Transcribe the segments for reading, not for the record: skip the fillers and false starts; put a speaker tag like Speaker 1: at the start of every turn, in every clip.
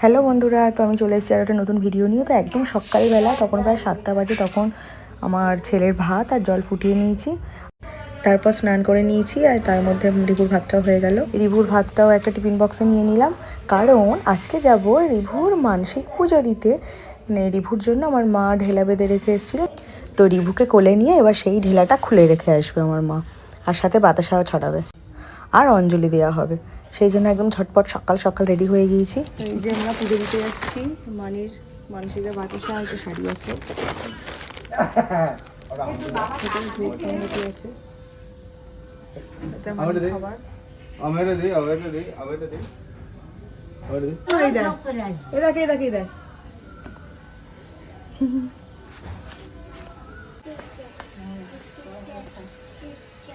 Speaker 1: Hello বন্ধুরা, তো আমি চলে এসেছি আর একটা নতুন ভিডিও নিয়ে। তো একদম সকালবেলা, তখন প্রায় 7টা বাজে। তখন আমার ছেলের ভাত আর জল ফুটিয়ে নিয়েছি, তারপর স্নান করে নিয়েছি। আর তার মধ্যে রিভুর ভাতটাও হয়ে গেল। রিভুর ভাতটাও একটা টিফিন বক্সে নিয়ে নিলাম, কারণ আজকে যাব রিভুর মানসিক পুজো দিতে। মানে রিভুর জন্য আমার মা ঢেলা বেঁধে রেখে এসেছিলো, তো রিভুকে কোলে নিয়ে এবার সেই ঢেলাটা খুলে রেখে আসবে আমার মা, আর সাথে বাতাসাও ছড়াবে আর অঞ্জলি দেওয়া হবে। সেই জন্য একদম ঝটপট সকাল সকাল রেডি হয়ে গিয়েছি। এই যে আমরা পুজো দিতে যাচ্ছি। মানসিকের বাতাসা হয়তো শাড়ি আছে,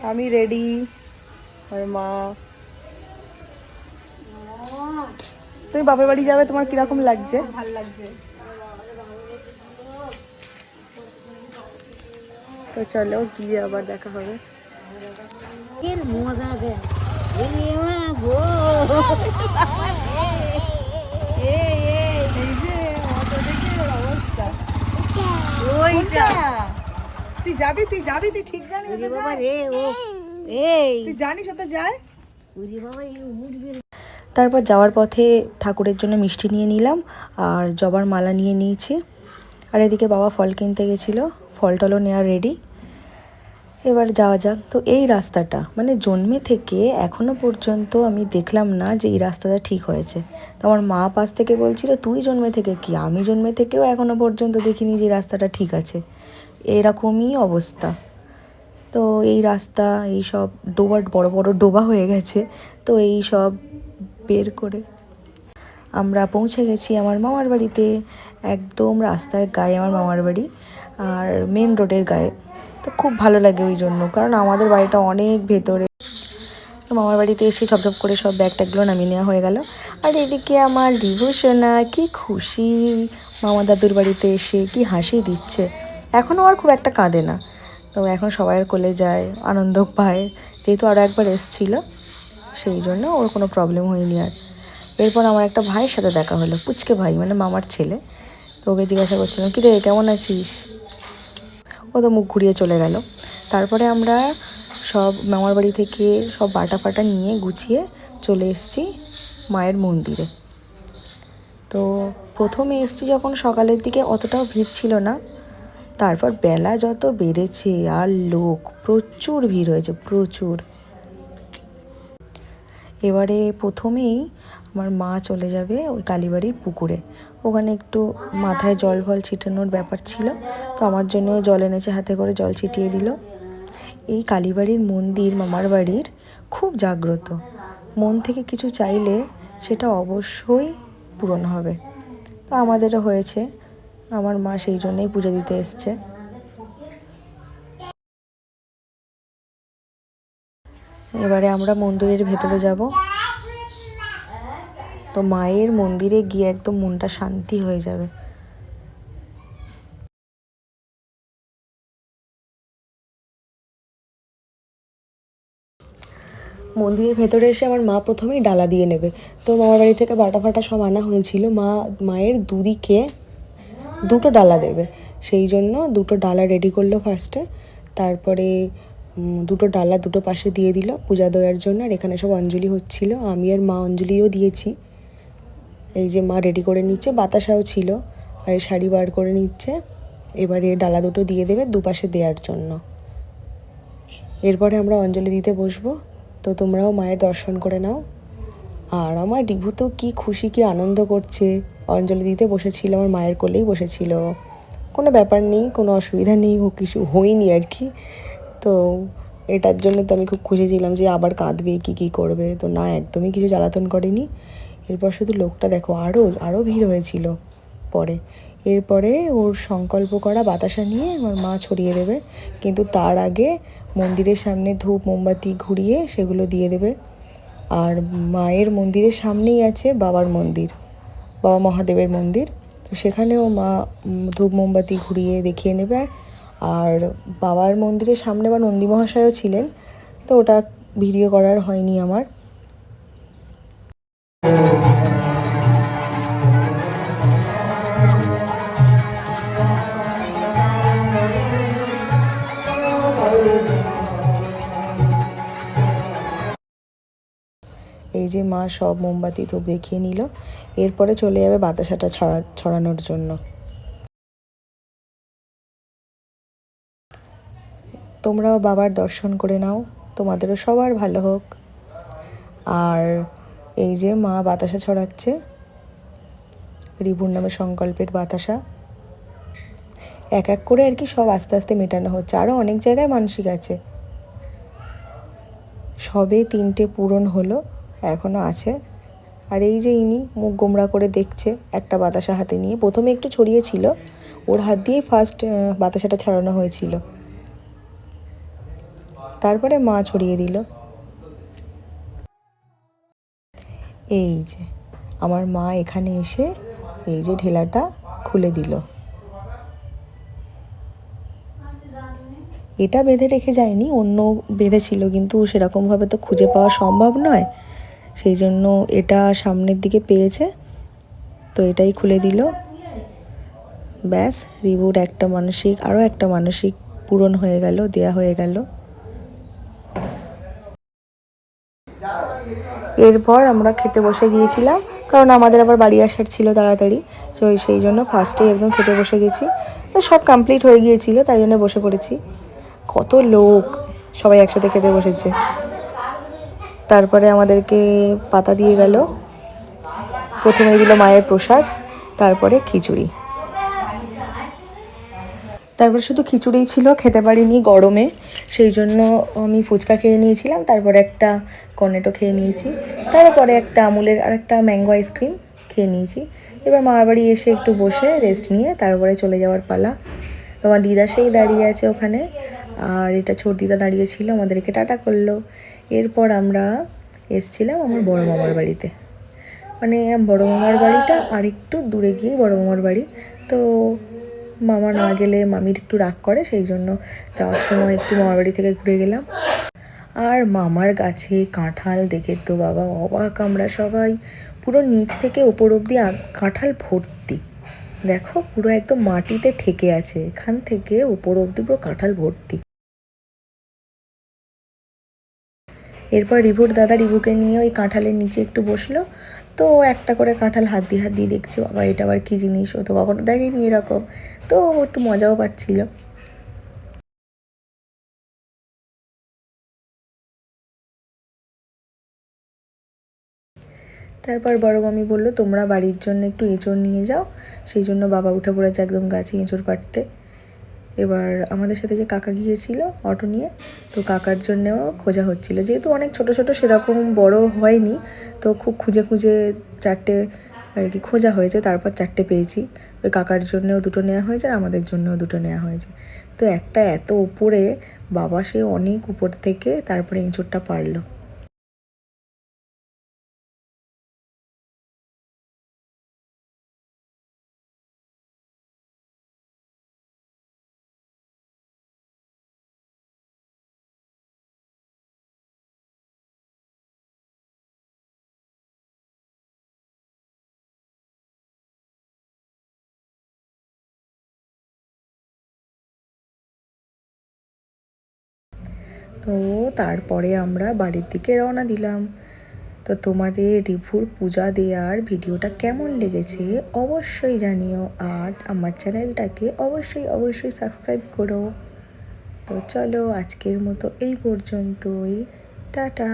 Speaker 1: আমি রেডি। আর মা, তুমি বাপের বাড়ি যাবে, তোমার কিরকম লাগছে? ভালো লাগছে। তো চলো গিয়ে আবার দেখা হবে। তুই যাবি তুই ঠিক জানিস, তুই জানিস ওটা যায়। তারপর যাওয়ার পথে ঠাকুরের জন্য মিষ্টি নিয়ে নিলাম আর জবার মালা নিয়ে নিয়েছি। আর এদিকে বাবা ফল কিনতে গেছিলো, ফল টলও নেওয়া রেডি। এবার যাওয়া যাক। তো এই রাস্তাটা মানে জন্মে থেকে এখনো পর্যন্ত আমি দেখলাম না যে এই রাস্তাটা ঠিক হয়েছে। তো আমার মা পাশ থেকে বলছিল, তুই জন্মে থেকে কি, আমি জন্মে থেকেও এখনো পর্যন্ত দেখিনি যে রাস্তাটা ঠিক আছে। এরকমই অবস্থা। তো এই রাস্তা, এই সব বড় বড় ডোবা হয়ে গেছে। তো এই সব বের করে আমরা পৌঁছে গেছি আমার মামার বাড়িতে। একদম রাস্তার গায়ে আমার মামার বাড়ি, আর মেন রোডের গায়ে। তো খুব ভালো লাগে ওই জন্য, কারণ আমাদের বাড়িটা অনেক ভেতরে। তো মামার বাড়িতে এসে ঝপঝপ করে সব ব্যাগ ট্যাগগুলো নামিয়ে নেওয়া হয়ে গেল। আর এদিকে আমার রিভু সোনা কি খুশি, মামা দাদুর বাড়িতে এসে কি হাসি দিচ্ছে। এখনও আর খুব একটা কাঁদে না, তো এখন সবাইয়ের কোলে যায়, আনন্দ পায়। যেহেতু আরও একবার এসেছিলো, সেই জন্য ওর কোনো প্রবলেম হয়নি। আর এরপর আমার একটা ভাইয়ের সাথে দেখা হলো, পুচকে ভাই মানে মামার ছেলে। তো ওকে জিজ্ঞাসা করছিলাম, কী রে কেমন আছিস? ও তো মুখ ঘুরিয়ে চলে গেল। তারপরে আমরা সব মামার বাড়ি থেকে সব বাটা ফাটা নিয়ে গুছিয়ে চলে এসেছি মায়ের মন্দিরে। তো প্রথমে এসেছি যখন সকালের দিকে অতটাও ভিড় ছিল না, তারপর বেলা যত বেড়েছে আর লোক প্রচুর ভিড় হয়েছে, প্রচুর। এবারে প্রথমেই আমার মা চলে যাবে ওই কালীবাড়ির পুকুরে। ওখানে একটু মাথায় জল ফল ছিটানোর ব্যাপার ছিল, তো আমার জন্যও জল এনেছে, হাতে করে জল ছিটিয়ে দিল। এই কালীবাড়ির মন্দির মামার বাড়ির খুব জাগ্রত। মন থেকে কিছু চাইলে সেটা অবশ্যই পূরণ হবে। তো আমাদেরও হয়েছে, আমার মা সেই জন্যই পুজো দিতে এসছে। এবারে আমরা মন্দিরের ভেতরে যাব। তো মায়ের মন্দিরে গিয়ে একদম মনটা শান্তি হয়ে যাবে। মন্দিরের ভেতরে এসে আমার মা প্রথমেই ডালা দিয়ে নেবে। তো মামার বাড়ি থেকে বাটা ফাটা সব আনা হয়েছিল। মায়ের দুদিকে দুটো ডালা দেবে, সেই জন্য দুটো ডালা রেডি করলো ফার্স্টে। তারপরে দুটো ডালা দুটো পাশে দিয়ে দিল পূজা দেওয়ার জন্য। আর এখানে সব অঞ্জলি হচ্ছিল, আমি আর মা অঞ্জলিও দিয়েছি। এই যে মা রেডি করে নিচ্ছে, বাতাসাও ছিল, আর এই শাড়ি বার করে নিচ্ছে। এবারে ডালা দুটো দিয়ে দেবে দুপাশে দেওয়ার জন্য। এরপরে আমরা অঞ্জলি দিতে বসবো। তো তোমরাও মায়ের দর্শন করে নাও। আর আমার রিভু তো কী খুশি, কী আনন্দ করছে। অঞ্জলি দিতে বসেছিল, আমার মায়ের কোলেই বসেছিল। কোনো ব্যাপার নেই, কোনো অসুবিধা নেই, কিছু হয়নি আর কি। তো এটার জন্য তো আমি খুব খুশি ছিলাম যে আবার কাঁদবে কী করবে। তো না, একদমই কিছু জ্বালাতন করেনি। এরপর শুধু লোকটা দেখো, আরও ভিড় হয়েছিল পরে। এরপরে ওর সংকল্প করা বাতাসা নিয়ে আমার মা ছড়িয়ে দেবে, কিন্তু তার আগে মন্দিরের সামনে ধূপ মোমবাতি ঘুরিয়ে সেগুলো দিয়ে দেবে। আর মায়ের মন্দিরের সামনেই আছে বাবার মন্দির, বাবা মহাদেবের মন্দির। তো সেখানেও মা ধূপ মোমবাতি ঘুরিয়ে দেখিয়ে নেবে। আর বাবার মন্দিরের সামনে বা নন্দী মহাশয়ও ছিলেন, তো ওটা ভিডিও করার হয়নি আমার। এই যে মা সব মোমবাতি তো দেখিয়ে নিল, এরপরে চলে যাবে বাতাসাটা ছড়ানোর জন্য। তোমরাও বাবার দর্শন করে নাও, তোমাদেরও সবার ভালো হোক। আর এই যে মা বাতাসা ছড়াচ্ছে, রিভুর নামে সংকল্পের বাতাসা। এক এক করে আর কি সব আস্তে আস্তে মেটানো হচ্ছে। আরও অনেক জায়গায় মানসিক আছে, সবে 3টে পূরণ হলো, এখনও আছে। আর এই যে ইনি মুখ গোমড়া করে দেখছে একটা বাতাসা হাতে নিয়ে। প্রথমে একটু ছড়িয়েছিল, ওর হাত দিয়েই ফার্স্ট বাতাসাটা ছড়ানো হয়েছিল, তারপরে মা ছড়িয়ে দিল। এই যে আমার মা এখানে এসে এই যে ঢেলাটা খুলে দিল। এটা বেঁধে রেখে যায়নি, অন্য বেঁধেছিল, কিন্তু সেরকমভাবে তো খুঁজে পাওয়া সম্ভব নয়, সেই জন্য এটা সামনের দিকে পেয়েছে, তো এটাই খুলে দিল। ব্যাস, রিভুর একটা মানসিক, আরও একটা মানসিক পূরণ হয়ে গেল, দেয়া হয়ে গেল। এরপর আমরা খেতে বসে গিয়েছিলাম, কারণ আমাদের আবার বাড়ি আসার ছিল তাড়াতাড়ি, তো সেই জন্য ফার্স্টেই একদম খেতে বসে গেছি। সব কমপ্লিট হয়ে গিয়েছিল, তাই জন্য বসে পড়েছি। কত লোক, সবাই একসাথে খেতে বসেছে। তারপরে আমাদেরকে পাতা দিয়ে গেল, প্রথমেই দিল মায়ের প্রসাদ, তারপরে খিচুড়ি। তারপরে শুধু খিচুড়িই ছিল, খেতে পারিনি গরমে, সেই জন্য আমি ফুচকা খেয়ে নিয়েছিলাম, তারপরে একটা কর্নেটো খেয়ে নিয়েছি, তারপরে একটা আমুলের আর একটা ম্যাঙ্গো আইসক্রিম খেয়ে নিয়েছি। এবার মামার বাড়ি এসে একটু বসে রেস্ট নিয়ে তারপরে চলে যাওয়ার পালা। তোমার দিদা সেই দাঁড়িয়ে আছে ওখানে, আর এটা ছোট দিদা দাঁড়িয়েছিল, আমাদেরকে টাটা করলো। এরপর আমরা এসছিলাম আমার বড় মামার বাড়িতে, মানে বড় মামার বাড়িটা আর একটু দূরে গিয়েই বড় মামার বাড়ি। তো মামা না গেলে মামির একটু রাগ করে, সেই জন্য যাওয়ার সময় একটু মামার বাড়ি থেকে ঘুরে গেলাম। আর মামার গাছে কাঁঠাল দেখে তো বাবা অবাক আমরা সবাই, পুরো নিচ থেকে ওপর অবধি কাঁঠাল ভর্তি। দেখো পুরো একদম মাটিতে ঠেকে আছে, এখান থেকে ওপর অবধি পুরো কাঁঠাল ভর্তি। এরপর রিভুর দাদা রিভুকে নিয়ে ওই কাঁঠালের নিচে একটু বসলো, তো একটা করে কাঁঠাল হাত দিয়ে দেখছি, বাবা এটা আবার কী জিনিস, ও তো কখনো দেখেনি এরকম, তো একটু মজাও পাচ্ছিল। তারপর বড় মামি বললো তোমরা বাড়ির জন্য একটু এঁচড় নিয়ে যাও, সেই জন্য বাবা উঠে পড়েছে একদম গাছে এঁচড় পাড়তে। এবার আমাদের সাথে যে কাকা গিয়েছিল অটো নিয়ে, তো কাকার জন্যেও খোঁজা হচ্ছিল, যেহেতু অনেক ছোট ছোট সেরকম বড় হয়নি, তো খুব খুঁজে খুঁজে 4টে আর কি খোঁজা হয়েছে, তারপর 4টে পেয়েছি। ওই কাকার জন্যেও 2টো নেওয়া হয়েছে আর আমাদের জন্যও 2টো নেওয়া হয়েছে। তো একটা এত উপরে, বাবা সে অনেক উপর থেকে তারপরে এঁচড়টা পারলো। তো তারপরে আমরা বাড়ির দিকে রওনা দিলাম। তো তোমাদের রিভুর পূজা দেওয়ার ভিডিওটা কেমন লেগেছে অবশ্যই জানিও, আর আমার চ্যানেলটাকে অবশ্যই সাবস্ক্রাইব করো। তো চলো আজকের মতো এই পর্যন্তই, টাটা।